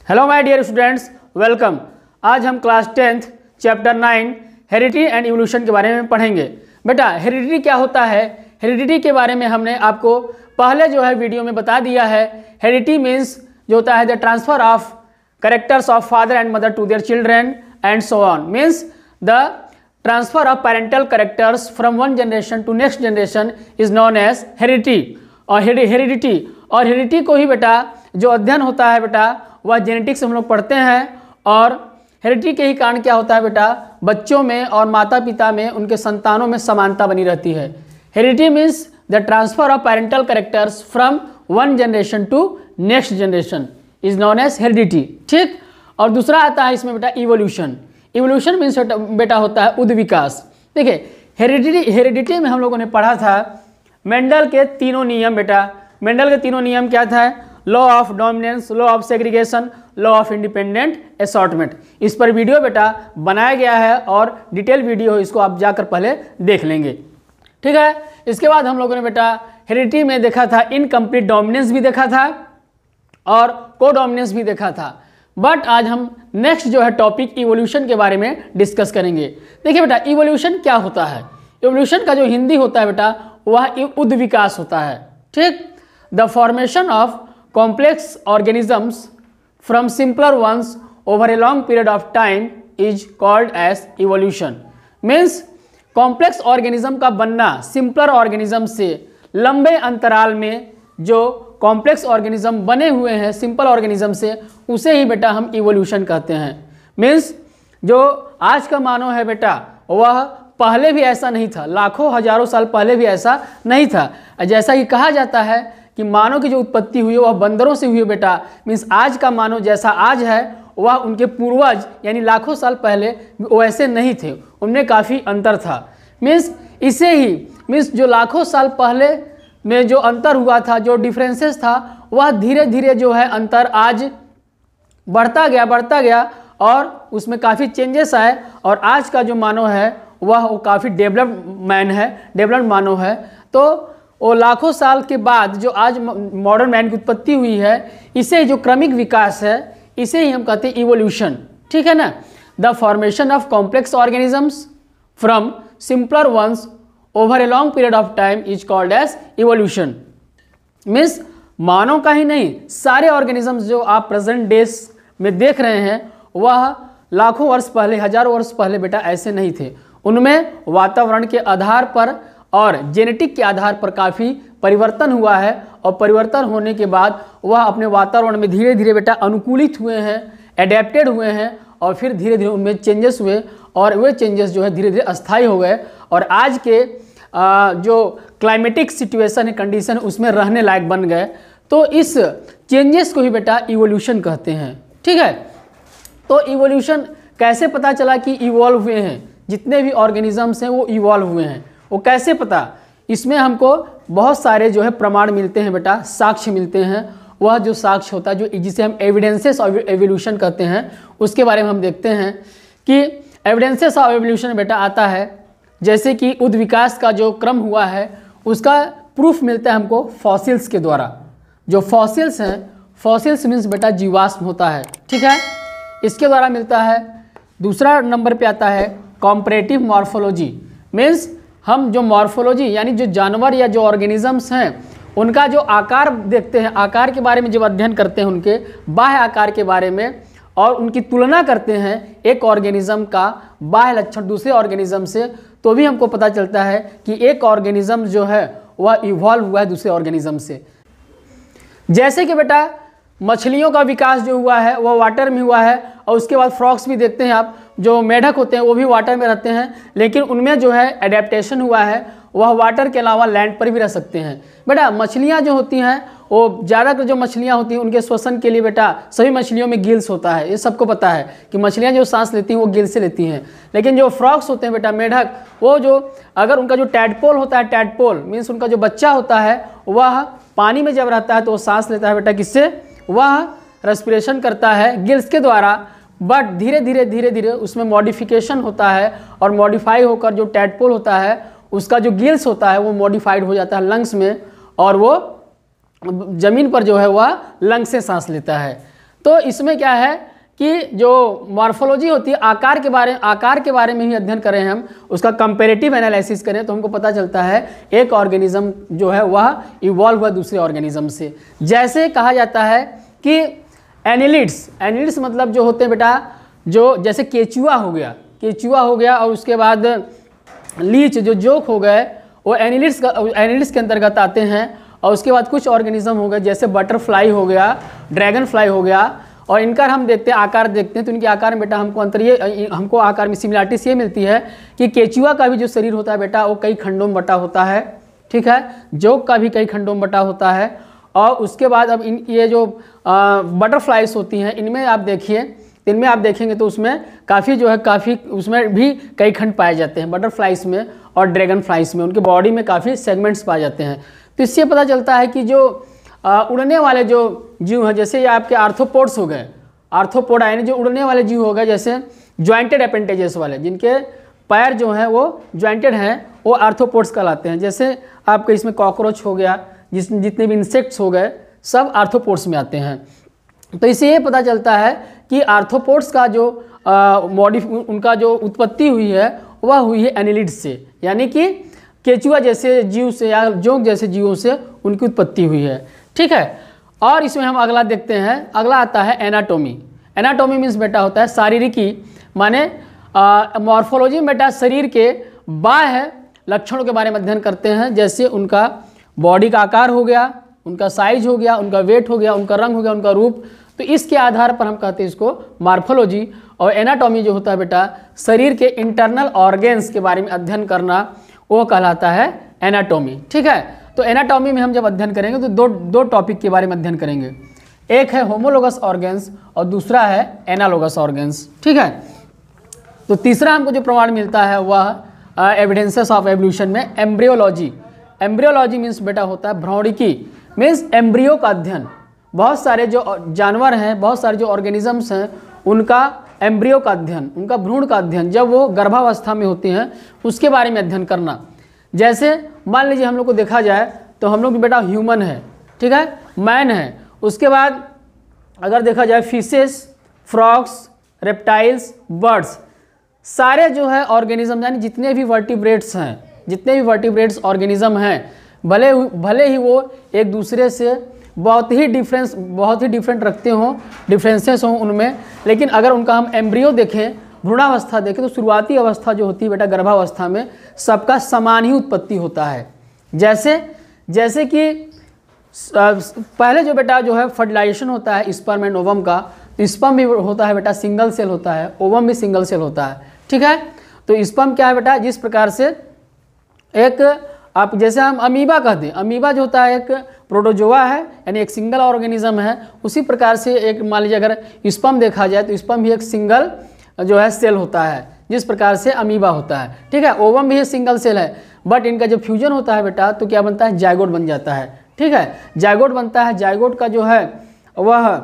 Hello my dear students, welcome. आज हम class 10th chapter 9 heredity and evolution के बारे में पढ़ेंगे। बेटा हेरिडिटी क्या होता है? हेरिडिटी के बारे में हमने आपको पहले जो है वीडियो में बता दिया है। हेरिडिटी मीन्स जो होता है the transfer of characters of father and mother to their children and so on. Means the transfer of parental characters from one generation to next generation is known as heredity. और heredity को ही बेटा जो अध्ययन होता है बेटा वह जेनेटिक्स हम लोग पढ़ते हैं। और हेरिडिटी के ही कारण क्या होता है बेटा, बच्चों में और माता पिता में उनके संतानों में समानता बनी रहती है। Heredity means the transfer of parental characters from one generation to next generation is known as heredity. ठीक। और दूसरा आता है इसमें बेटा इवोल्यूशन। इवोल्यूशन मीन्स बेटा होता है उद्विकास। देखिए हेरिडिटी में हम लोगों ने पढ़ा था मेंडल के तीनों नियम। बेटा मेंडल के तीनों नियम क्या था? Law of dominance, law of segregation, law of independent assortment. इस पर वीडियो बेटा बनाया गया है और डिटेल वीडियो इसको आप जाकर पहले देख लेंगे। ठीक है। इसके बाद हम लोगों ने बेटा हेरिडिटी में देखा था इनकम्प्लीट डोमिनेंस भी देखा था और कोडोमिनेंस भी देखा था। बट आज हम नेक्स्ट जो है टॉपिक इवोल्यूशन के बारे में डिस्कस करेंगे। देखिए बेटा इवोल्यूशन क्या होता है? इवोल्यूशन का जो हिंदी होता है बेटा वह उद्विकास होता है। ठीक। The formation of complex organisms from simpler ones over a long period of time is called as evolution. Means complex organism का बनना सिंपलर ऑर्गेनिज्म से लंबे अंतराल में जो कॉम्प्लेक्स ऑर्गेनिज्म बने हुए हैं सिंपल ऑर्गेनिज्म से, उसे ही बेटा हम इवोल्यूशन कहते हैं। मीन्स जो आज का मानव है बेटा वह पहले भी ऐसा नहीं था, लाखों हजारों साल पहले भी ऐसा नहीं था। जैसा कि कहा जाता है कि मानव की जो उत्पत्ति हुई है वह बंदरों से हुई है बेटा। मीन्स आज का मानव जैसा आज है वह उनके पूर्वज यानी लाखों साल पहले वैसे नहीं थे, उनमें काफ़ी अंतर था। मीन्स इसे ही जो लाखों साल पहले में जो अंतर हुआ था, जो डिफरेंसेस था, वह धीरे धीरे जो है अंतर आज बढ़ता गया और उसमें काफ़ी चेंजेस आए। और आज का जो मानव है वह काफ़ी डेवलप्ड मानव है। तो वो लाखों साल के बाद जो आज मॉडर्न मैन की उत्पत्ति हुई है, इसे जो क्रमिक विकास है इसे ही हम कहते हैं इवोल्यूशन। ठीक है ना। The formation of complex organisms from simpler ones over a long period of time is called as evolution. Means मानव का ही नहीं, सारे ऑर्गेनिजम्स जो आप प्रेजेंट डेज में देख रहे हैं वह लाखों वर्ष पहले, हजारों वर्ष पहले बेटा ऐसे नहीं थे। उनमें वातावरण के आधार पर और जेनेटिक के आधार पर काफ़ी परिवर्तन हुआ है और परिवर्तन होने के बाद वह अपने वातावरण में धीरे धीरे बेटा अनुकूलित हुए हैं, एडेप्टेड हुए हैं और फिर धीरे धीरे उनमें चेंजेस हुए और वे चेंजेस जो है धीरे धीरे अस्थायी हो गए और आज के जो क्लाइमेटिक सिचुएशन है, कंडीशन उसमें रहने लायक बन गए। तो इस चेंजेस को ही बेटा इवोल्यूशन कहते हैं। ठीक है। तो इवोल्यूशन कैसे पता चला कि इवॉल्व हुए हैं? जितने भी ऑर्गेनिजम्स हैं वो इवॉल्व हुए हैं, वो कैसे पता? इसमें हमको बहुत सारे जो है प्रमाण मिलते हैं बेटा, साक्ष्य मिलते हैं। वह जो साक्ष्य होता है जो जिसे हम एविडेंसेस ऑफ एवोल्यूशन कहते हैं, उसके बारे में हम देखते हैं कि एविडेंसेस ऑफ एवोल्यूशन बेटा आता है जैसे कि उद्विकास का जो क्रम हुआ है उसका प्रूफ मिलता है हमको फॉसिल्स के द्वारा। जो फॉसिल्स हैं, फॉसिल्स मीन्स बेटा जीवाश्म होता है। ठीक है। इसके द्वारा मिलता है। दूसरा नंबर पे आता है कॉम्परेटिव मॉर्फोलॉजी। मीन्स हम जो मॉर्फोलॉजी यानी जो जानवर या जो ऑर्गेनिजम्स हैं उनका जो आकार देखते हैं, आकार के बारे में जब अध्ययन करते हैं उनके बाह्य आकार के बारे में और उनकी तुलना करते हैं एक ऑर्गेनिज्म का बाह्य लक्षण दूसरे ऑर्गेनिज्म से, तो भी हमको पता चलता है कि एक ऑर्गेनिज्म जो है वह इवॉल्व हुआ है दूसरे ऑर्गेनिज्म से। जैसे कि बेटा मछलियों का विकास जो हुआ है वह वाटर में हुआ है और उसके बाद फ्रॉग्स भी देखते हैं आप, जो मेढक होते हैं वो भी वाटर में रहते हैं, लेकिन उनमें जो है एडेप्टेशन हुआ है वह वाटर के अलावा लैंड पर भी रह सकते हैं। बेटा मछलियाँ जो होती हैं वो ज़्यादातर जो मछलियाँ होती हैं उनके श्वसन के लिए बेटा सभी मछलियों में गिल्स होता है। ये सबको पता है कि मछलियाँ जो सांस लेती हैं वो गिल से लेती हैं। लेकिन जो फ्रॉग्स होते हैं बेटा मेढक, वो जो अगर उनका जो टैडपोल होता है, टैडपोल मीन्स उनका जो बच्चा होता है वह पानी में जब रहता है तो वो सांस लेता है बेटा किससे? वह रेस्पिरेशन करता है गिल्स के द्वारा। बट धीरे धीरे उसमें मॉडिफिकेशन होता है और मॉडिफाई होकर जो टैडपोल होता है उसका जो गिल्स होता है वो मॉडिफाइड हो जाता है लंग्स में और वो ज़मीन पर जो है वह लंग से सांस लेता है। तो इसमें क्या है कि जो मॉर्फोलॉजी होती है, आकार के बारे में ही अध्ययन करें हम, उसका कंपेरेटिव एनालिसिस करें तो हमको पता चलता है एक ऑर्गेनिज्म जो है वह इवॉल्व हुआ दूसरे ऑर्गेनिज्म से। जैसे कहा जाता है कि एनिलिड्स मतलब जो होते हैं बेटा, जो जैसे केचुआ हो गया और उसके बाद लीच जो जोक हो गए, वो एनिलिड्स के अंतर्गत आते हैं। और उसके बाद कुछ ऑर्गेनिज्म हो गए जैसे बटरफ्लाई हो गया, ड्रैगन फ्लाई हो गया, और इनका हम देखते हैं आकार देखते हैं तो इनके आकार में बेटा हमको आकार में सिमिलरिटीज ये मिलती है कि केचुआ का भी जो शरीर होता है बेटा वो कई खंडों में बटा होता है, ठीक है। जोक का भी कई खंडों में बटा होता है। और उसके बाद अब ये जो बटरफ्लाइज होती हैं इनमें आप देखिए, इनमें आप देखेंगे तो उसमें काफ़ी उसमें भी कई खंड पाए जाते हैं बटरफ्लाइज में और ड्रैगन फ्लाइज में, उनके बॉडी में काफ़ी सेगमेंट्स पाए जाते हैं। तो इससे पता चलता है कि जो उड़ने वाले जो जीव हैं, जैसे ये आपके आर्थ्रोपोड्स हो गए, आर्थ्रोपोडा यानी जो उड़ने वाले जीव हो गए, जैसे ज्वाइंटेड अपेंडेजेस वाले जिनके पैर जो हैं वो ज्वाइंटेड हैं, वो आर्थ्रोपोड्स कहलाते हैं। जैसे आपके इसमें कॉकरोच हो गया, जितने भी इंसेक्ट्स हो गए सब आर्थ्रोपोड्स में आते हैं। तो इससे ये पता चलता है कि आर्थ्रोपोड्स का जो उनका जो उत्पत्ति हुई है वह हुई है एनिलिड्स से, यानी कि केचुआ जैसे जीव से या जोंक जैसे जीवों से उनकी उत्पत्ति हुई है, ठीक है। और इसमें हम अगला देखते हैं, अगला आता है एनाटॉमी। एनाटॉमी मीन्स बेटा होता है शारीरिकी, माने मॉर्फोलॉजी में बेटा शरीर के बाह्य लक्षणों के बारे में अध्ययन करते हैं, जैसे उनका बॉडी का आकार हो गया, उनका साइज हो गया, उनका वेट हो गया, उनका रंग हो गया, उनका रूप। तो इसके आधार पर हम कहते हैं इसको मॉर्फोलॉजी। और एनाटॉमी जो होता है बेटा शरीर के इंटरनल ऑर्गेन्स के बारे में अध्ययन करना, वो कहलाता है एनाटॉमी, ठीक है। तो एनाटॉमी में हम जब अध्ययन करेंगे तो दो टॉपिक के बारे में अध्ययन करेंगे, एक है होमोलोगस ऑर्गेन्स और दूसरा है एनालोगस ऑर्गेन्स, ठीक है। तो तीसरा हमको जो प्रमाण मिलता है वह एविडेंसेस ऑफ एवोल्यूशन में एम्ब्रियोलॉजी। एम्ब्रियोलॉजी मीन्स बेटा होता है भ्रौणिकी, मीन्स एम्ब्रियो का अध्ययन। बहुत सारे जो जानवर हैं, बहुत सारे जो ऑर्गेनिजम्स हैं, उनका एम्ब्रियो का अध्ययन, उनका भ्रूण का अध्ययन, जब वो गर्भावस्था में होते हैं उसके बारे में अध्ययन करना। जैसे मान लीजिए हम लोग को देखा जाए तो हम लोग बेटा ह्यूमन है, ठीक है, मैन है। उसके बाद अगर देखा जाए फिशेस, फ्रॉग्स, रेप्टाइल्स, बर्ड्स, सारे जो है ऑर्गेनिज्म यानी जितने भी वर्टिब्रेट्स हैं, जितने भी वर्टिब्रेट्स ऑर्गेनिज्म हैं, भले ही वो एक दूसरे से बहुत ही डिफरेंट रखते हों, डिफरेंसेस हों उनमें, लेकिन अगर उनका हम एम्ब्रियो देखें, भ्रूणावस्था देखें, तो शुरुआती अवस्था जो होती है बेटा गर्भावस्था में सबका समान ही उत्पत्ति होता है। जैसे कि पहले जो बेटा जो है फर्टिलाइजेशन होता है स्पर्म एंड ओवम का, तो स्पर्म भी होता है बेटा सिंगल सेल होता है, ओवम भी सिंगल सेल होता है, ठीक है। तो स्पर्म क्या है बेटा, जिस प्रकार से एक आप जैसे हम अमीबा कहते हैं, अमीबा जो होता है एक प्रोटोजोआ है यानी एक सिंगल ऑर्गेनिज्म है, उसी प्रकार से एक मान लीजिए अगर स्पर्म देखा जाए तो स्पर्म भी एक सिंगल जो है सेल होता है, जिस प्रकार से अमीबा होता है, ठीक है। ओवम भी एक सिंगल सेल है, बट इनका जब फ्यूजन होता है बेटा तो क्या बनता है, जायगोट बन जाता है, ठीक है। जायगोट बनता है, जायगोट का जो है वह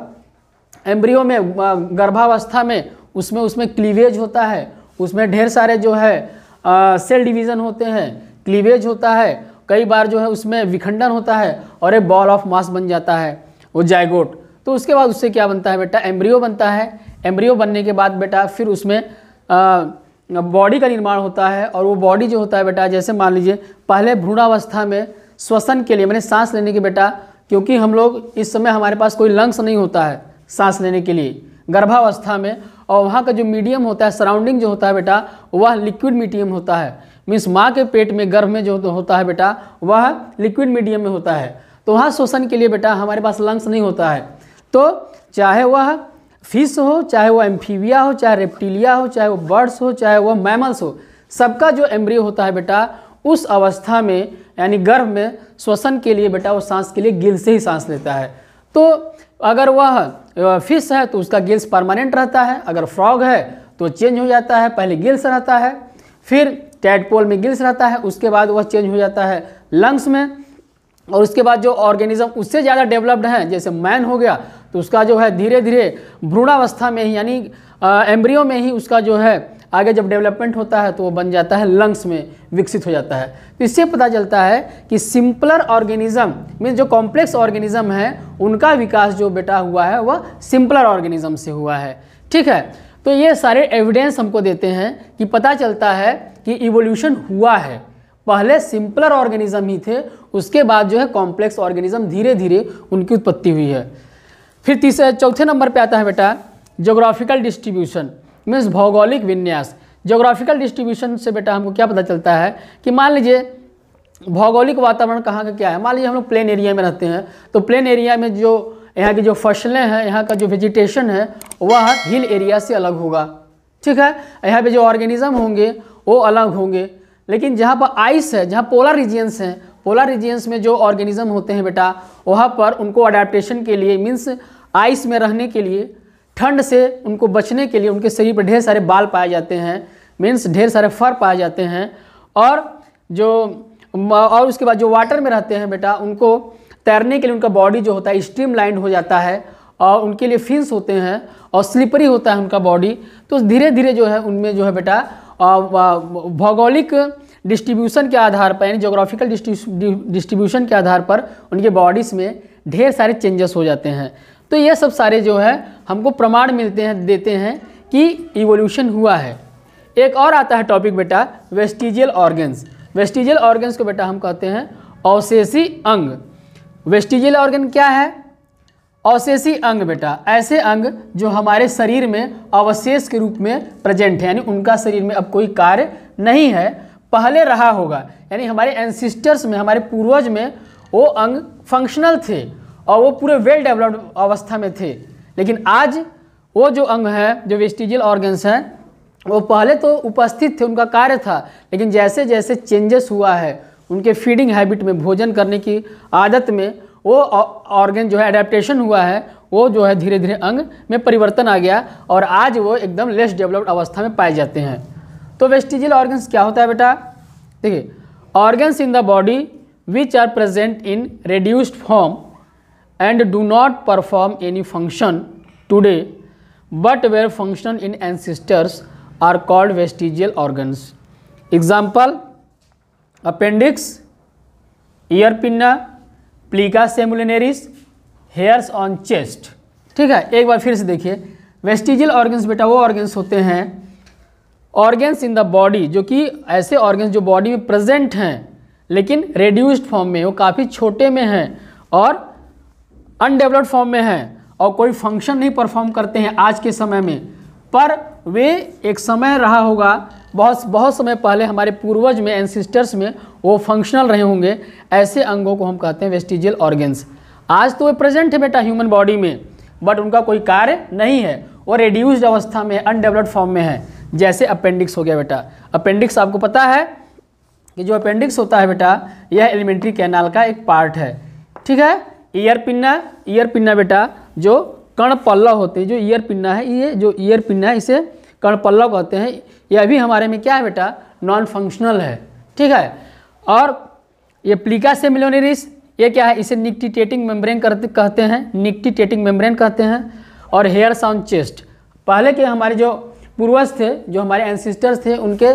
एम्ब्रियो में गर्भावस्था में उसमें क्लीवेज होता है, उसमें ढेर सारे जो है सेल डिवीज़न होते हैं, क्लीवेज होता है, कई बार जो है उसमें विखंडन होता है और एक बॉल ऑफ मास बन जाता है वो जायगोट। तो उसके बाद उससे क्या बनता है बेटा, एम्ब्रियो बनता है। एम्ब्रियो बनने के बाद बेटा फिर उसमें बॉडी का निर्माण होता है, और वो बॉडी जो होता है बेटा जैसे मान लीजिए पहले भ्रूणावस्था में श्वसन के लिए मैंने सांस लेने के बेटा, क्योंकि हम लोग इस समय हमारे पास कोई लंग्स नहीं होता है सांस लेने के लिए गर्भावस्था में, और वहाँ का जो मीडियम होता है सराउंडिंग जो होता है बेटा वह लिक्विड मीडियम होता है, मीन्स माँ के पेट में गर्भ में जो होता है बेटा वह लिक्विड मीडियम में होता है। तो वहाँ श्वसन के लिए बेटा हमारे पास लंग्स नहीं होता है। तो चाहे वह फिश हो, चाहे वह एम्फीबिया हो, चाहे रेप्टिलिया हो, चाहे वो बर्ड्स हो, चाहे वह मैमल्स हो, सबका जो एम्ब्रियो होता है बेटा उस अवस्था में यानी गर्भ में श्वसन के लिए बेटा वो सांस के लिए गिल से ही सांस लेता है। तो अगर वह फिश है तो उसका गिल्स परमानेंट रहता है, अगर फ्रॉग है तो चेंज हो जाता है, पहले गिल्स रहता है, फिर टैडपोल में गिल्स रहता है, उसके बाद वह चेंज हो जाता है लंग्स में, और उसके बाद जो ऑर्गेनिज्म उससे ज़्यादा डेवलप्ड है जैसे मैन हो गया तो उसका जो है धीरे धीरे भ्रूणावस्था में ही यानी एम्ब्रियो में ही उसका जो है आगे जब डेवलपमेंट होता है तो वो बन जाता है लंग्स में विकसित हो जाता है। तो इससे पता चलता है कि सिंपलर ऑर्गेनिज्म मीन्स जो कॉम्प्लेक्स ऑर्गेनिज्म है उनका विकास जो बेटा हुआ है वह सिंपलर ऑर्गेनिज्म से हुआ है। ठीक है, तो ये सारे एविडेंस हमको देते हैं कि पता चलता है कि इवोल्यूशन हुआ है। पहले सिंपलर ऑर्गेनिज्म ही थे, उसके बाद जो है कॉम्प्लेक्स ऑर्गेनिज्म धीरे धीरे उनकी उत्पत्ति हुई है। फिर चौथे नंबर पे आता है बेटा ज्योग्राफिकल डिस्ट्रीब्यूशन मीन्स भौगोलिक विन्यास। ज्योग्राफिकल डिस्ट्रीब्यूशन से बेटा हमको क्या पता चलता है कि मान लीजिए भौगोलिक वातावरण कहाँ का क्या है। मान लीजिए हम लोग प्लेन एरिया में रहते हैं, तो प्लेन एरिया में जो यहाँ की जो फसलें हैं, यहाँ का जो वेजिटेशन है वह हिल एरिया से अलग होगा। ठीक है, यहाँ पे जो ऑर्गेनिज्म होंगे वो अलग होंगे। लेकिन जहाँ पर आइस है, जहाँ पोलर रीजियंस हैं, पोलर रीजियंस में जो ऑर्गेनिज्म होते हैं बेटा वहाँ पर उनको अडेप्टेशन के लिए मीन्स आइस में रहने के लिए, ठंड से उनको बचने के लिए उनके शरीर पर ढेर सारे बाल पाए जाते हैं, मीन्स ढेर सारे फर पाए जाते हैं। और उसके बाद जो वाटर में रहते हैं बेटा उनको तैरने के लिए उनका बॉडी जो होता है स्ट्रीमलाइंड हो जाता है और उनके लिए फिन्स होते हैं और स्लिपरी होता है उनका बॉडी। तो धीरे धीरे जो है उनमें जो है बेटा भौगोलिक डिस्ट्रीब्यूशन के आधार पर यानी ज्योग्राफिकल डिस्ट्रीब्यूशन के आधार पर उनके बॉडीज़ में ढेर सारे चेंजेस हो जाते हैं। तो ये सब सारे जो है हमको प्रमाण देते हैं कि इवोल्यूशन हुआ है। एक और आता है टॉपिक बेटा वेस्टिजियल ऑर्गन्स। वेस्टिजियल ऑर्गन्स को बेटा हम कहते हैं अवशेषी अंग। वेस्टिजियल ऑर्गन क्या है? अवशेषी अंग बेटा ऐसे अंग जो हमारे शरीर में अवशेष के रूप में प्रेजेंट है, यानी उनका शरीर में अब कोई कार्य नहीं है, पहले रहा होगा। यानी हमारे एंसिस्टर्स में, हमारे पूर्वज में वो अंग फंक्शनल थे और वो पूरे वेल डेवलप्ड अवस्था में थे। लेकिन आज वो जो अंग है, जो वेस्टिजियल ऑर्गन्स हैं, वो पहले तो उपस्थित थे, उनका कार्य था, लेकिन जैसे जैसे चेंजेस हुआ है उनके फीडिंग हैबिट में, भोजन करने की आदत में, वो ऑर्गन जो है एडेप्टेशन हुआ है, वो जो है धीरे धीरे अंग में परिवर्तन आ गया और आज वो एकदम लेस डेवलप्ड अवस्था में पाए जाते हैं। तो वेस्टिजियल ऑर्गन्स क्या होता है बेटा? देखिए, organs in the body which are present in reduced form and do not perform any function today but were function in ancestors are called vestigial organs. Example appendix, ear pinna, plica semilunaris, hairs on chest. ठीक है, एक बार फिर से देखिए, vestigial organs बेटा वो organs होते हैं, ऑर्गन्स इन द बॉडी, जो कि ऐसे ऑर्गन्स जो बॉडी में प्रेजेंट हैं लेकिन रेड्यूस्ड फॉर्म में, वो काफ़ी छोटे में हैं और अनडेवलप्ड फॉर्म में हैं और कोई फंक्शन नहीं परफॉर्म करते हैं आज के समय में, पर वे एक समय रहा होगा बहुत समय पहले हमारे पूर्वज में, एंसिस्टर्स में वो फंक्शनल रहे होंगे। ऐसे अंगों को हम कहते हैं वेस्टिजियल ऑर्गन्स। आज तो वे प्रेजेंट है बेटा ह्यूमन बॉडी में, बट उनका कोई कार्य नहीं है, वो रेड्यूस्ड अवस्था में, अनडेवलप्ड फॉर्म में है। जैसे अपेंडिक्स हो गया बेटा। अपेंडिक्स आपको पता है कि जो अपेंडिक्स होता है बेटा यह एलिमेंट्री कैनाल का एक पार्ट है। ठीक है, ईयर पिन्ना बेटा जो कर्णपल्लव होते हैं, जो ईयर पिन्ना है, ये जो ईयर पिन्ना है इसे कर्णपल्लव कहते हैं। यह भी हमारे में क्या है बेटा? नॉन फंक्शनल है। ठीक है, और ये प्लीका सेमुलिनेरिस ये क्या है? इसे निक्टिटेटिंग मेम्ब्रेन कहते हैं, निक्टिटेटिंग मेम्ब्रेन कहते हैं। और हेयर्स ऑन चेस्ट, पहले के हमारे जो पूर्वज थे, जो हमारे एंसिस्टर्स थे, उनके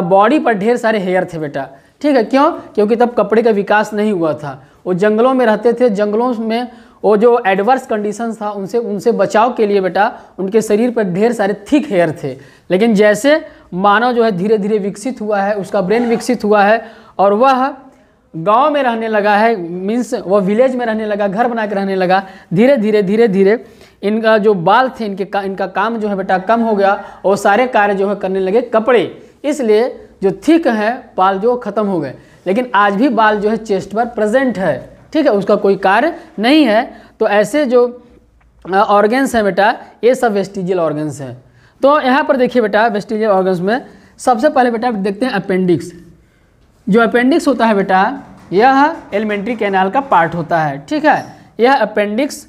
बॉडी पर ढेर सारे हेयर थे बेटा। ठीक है, क्यों? क्योंकि तब कपड़े का विकास नहीं हुआ था, वो जंगलों में रहते थे। जंगलों में वो जो एडवर्स कंडीशंस था उनसे बचाव के लिए बेटा उनके शरीर पर ढेर सारे थिक हेयर थे। लेकिन जैसे मानव जो है धीरे धीरे विकसित हुआ है, उसका ब्रेन विकसित हुआ है और वह गांव में रहने लगा है, मीन्स वह विलेज में रहने लगा, घर बना के रहने लगा, धीरे धीरे इनका जो बाल थे इनका काम जो है बेटा कम हो गया और सारे कार्य जो है करने लगे कपड़े। इसलिए जो थिक है बाल जो खत्म हो गए। लेकिन आज भी बाल जो है चेस्ट पर प्रेजेंट है। ठीक है, उसका कोई कार्य नहीं है। तो ऐसे जो ऑर्गन्स हैं बेटा ये सब वेस्टिजियल ऑर्गन्स हैं। तो यहाँ पर देखिए बेटा वेस्टिजियल ऑर्गन्स में सबसे पहले बेटा देखते हैं अपेंडिक्स। जो अपेंडिक्स होता है बेटा यह एलिमेंट्री कैनाल का पार्ट होता है। ठीक है, यह अपेंडिक्स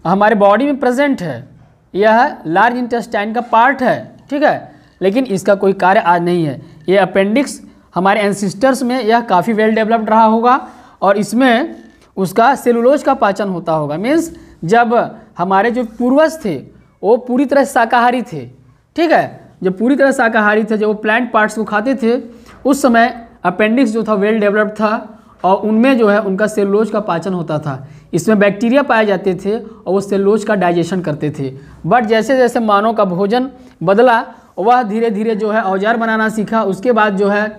हमारे बॉडी में प्रेजेंट है, यह लार्ज इंटेस्टाइन का पार्ट है। ठीक है, लेकिन इसका कोई कार्य आज नहीं है। ये अपेंडिक्स हमारे एंसिस्टर्स में यह काफ़ी वेल डेवलप्ड रहा होगा और इसमें उसका सेलुलोज का पाचन होता होगा। मीन्स जब हमारे जो पूर्वज थे वो पूरी तरह शाकाहारी थे, ठीक है। जब पूरी तरह शाकाहारी थे, जब वो प्लांट पार्ट्स को खाते थे, उस समय अपेंडिक्स जो था वेल डेवलप्ड था और उनमें जो है उनका सेलुलोज का पाचन होता था। इसमें बैक्टीरिया पाए जाते थे और वो सेलुलोज का डाइजेशन करते थे। बट जैसे जैसे मानव का भोजन बदला, वह धीरे धीरे जो है औजार बनाना सीखा। उसके बाद जो है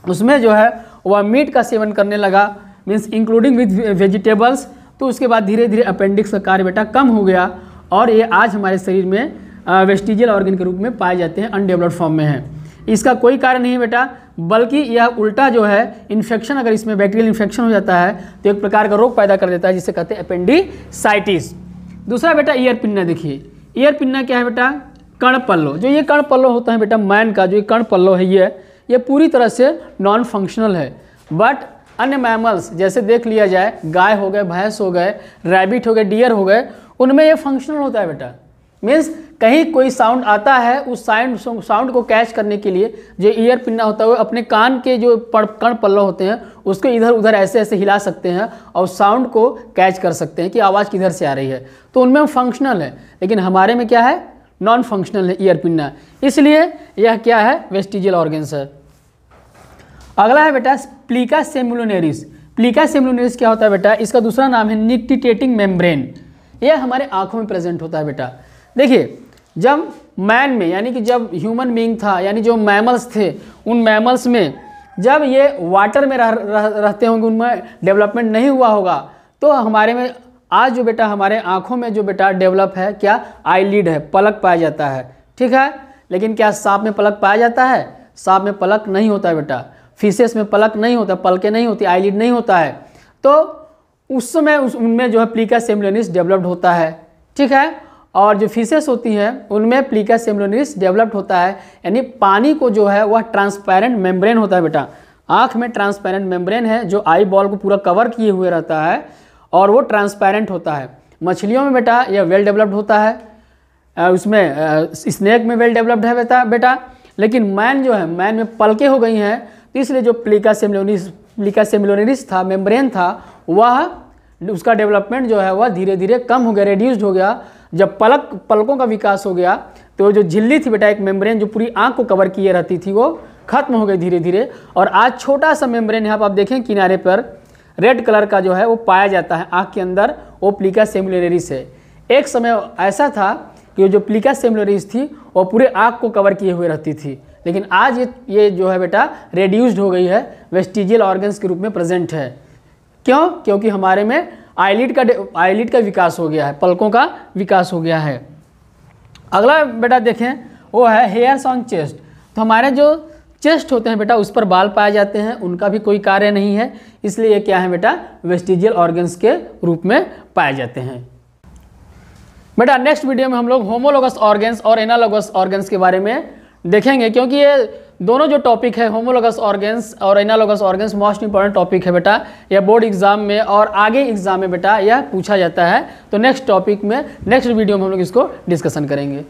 उसमें जो है वह मीट का सेवन करने लगा, मीन्स इंक्लूडिंग विद वेजिटेबल्स। तो उसके बाद धीरे धीरे अपेंडिक्स का कार्य बेटा कम हो गया और ये आज हमारे शरीर में वेस्टिजियल ऑर्गन के रूप में पाए जाते हैं, अनडेवलप्ड फॉर्म में है। इसका कोई कारण नहीं है बेटा, बल्कि यह उल्टा जो है इन्फेक्शन, अगर इसमें बैक्टीरियल इन्फेक्शन हो जाता है तो एक प्रकार का रोग पैदा कर देता है जिसे कहते हैं अपेंडिसाइटिस। दूसरा बेटा ईयर पिन्ना, देखिए ईयर पिन्ना क्या है बेटा, कर्ण पल्लो। जो ये कर्ण पल्लो होता है बेटा मैन का, जो ये कर्ण पल्लो है ये पूरी तरह से नॉन फंक्शनल है। बट अन्य मैमल्स जैसे देख लिया जाए, गाय हो गए, भैंस हो गए, रैबिट हो गए, डियर हो गए, उनमें ये फंक्शनल होता है बेटा। मीन्स कहीं कोई साउंड आता है, उस साउंड को कैच करने के लिए जो ईयर पिन्ना होता है वो अपने कान के जो कर्ण पल्लो होते हैं उसको इधर उधर ऐसे ऐसे हिला सकते हैं और साउंड को कैच कर सकते हैं कि आवाज़ किधर से आ रही है। तो उनमें फंक्शनल है, लेकिन हमारे में क्या है, नॉन फंक्शनल है ईयर पिन्ना। इसलिए यह क्या है, वेस्टिजियल ऑर्गन्स है। अगला है बेटा प्लीका सेमुलोनेरिस। प्लीका सेमुलोनेरिस क्या होता है बेटा, इसका दूसरा नाम है निक्टिटेटिंग मेम्ब्रेन। यह हमारे आँखों में प्रेजेंट होता है बेटा। देखिए जब मैन में, यानी कि जब ह्यूमन बीइंग था, यानी जो मैमल्स थे, उन मैमल्स में जब ये वाटर में रहते होंगे, उनमें डेवलपमेंट नहीं हुआ होगा, तो हमारे में आज जो बेटा हमारे आँखों में जो बेटा डेवलप है क्या, आईलिड है, पलक पाया जाता है, ठीक है। लेकिन क्या सांप में पलक पाया जाता है, सांप में पलक नहीं होता है बेटा। फिशेस में पलक नहीं होता, पलकें नहीं होती, आईलिड नहीं होता है। तो उस समय उनमें जो है प्लीका सेमुलोनेरिस डेवलप्ड होता है, ठीक है। और जो फिशेस होती हैं उनमें प्लीका सेमुलोनेरिस डेवलप्ड होता है, यानी पानी को जो है वह ट्रांसपेरेंट मेम्ब्रेन होता है बेटा। आँख में ट्रांसपेरेंट मेम्ब्रेन है जो आई बॉल को पूरा कवर किए हुए रहता है और वो ट्रांसपेरेंट होता है। मछलियों में बेटा यह वेल डेवलप्ड होता है, उसमें स्नेक में वेल डेवलप्ड है बेटा। लेकिन मैन जो है, मैन में पलकें हो गई हैं, तो इसलिए जो प्लीका सेमुलोनेरिस था, मेम्ब्रेन था, वह उसका डेवलपमेंट जो है वह धीरे धीरे कम हो गया, रेड्यूस्ड हो गया। जब पलकों का विकास हो गया तो जो झिल्ली थी बेटा, एक मेम्ब्रेन जो पूरी आँख को कवर किए रहती थी, वो खत्म हो गई धीरे धीरे। और आज छोटा सा मेम्ब्रेन यहाँ पर आप देखें किनारे पर रेड कलर का जो है वो पाया जाता है आँख के अंदर, वो प्लीका सेमुलोनेरिस है। एक समय ऐसा था कि जो प्लीका सेमुलोनेरिस थी वो पूरे आँख को कवर किए हुए रहती थी, लेकिन आज ये जो है बेटा रेड्यूस्ड हो गई है, वेस्टिजियल ऑर्गन्स के रूप में प्रेजेंट है। क्यों? क्योंकि हमारे में आईलिड का विकास हो गया है, पलकों का विकास हो गया है। अगला बेटा देखें वो है हेयर्स ऑन चेस्ट। तो हमारे जो चेस्ट होते हैं बेटा उस पर बाल पाए जाते हैं, उनका भी कोई कार्य नहीं है, इसलिए ये क्या है बेटा, वेस्टिजियल ऑर्गन्स के रूप में पाए जाते हैं। बेटा नेक्स्ट वीडियो में हम लोग होमोलोगस ऑर्गन्स और एनालोगस ऑर्गन्स के बारे में देखेंगे, क्योंकि ये दोनों जो टॉपिक है होमोलोगस ऑर्गन्स और analogous organs most important topic है बेटा। यह बोर्ड एग्जाम में और आगे एग्जाम में बेटा यह पूछा जाता है। तो नेक्स्ट टॉपिक में, नेक्स्ट वीडियो में हम लोग इसको डिस्कशन करेंगे।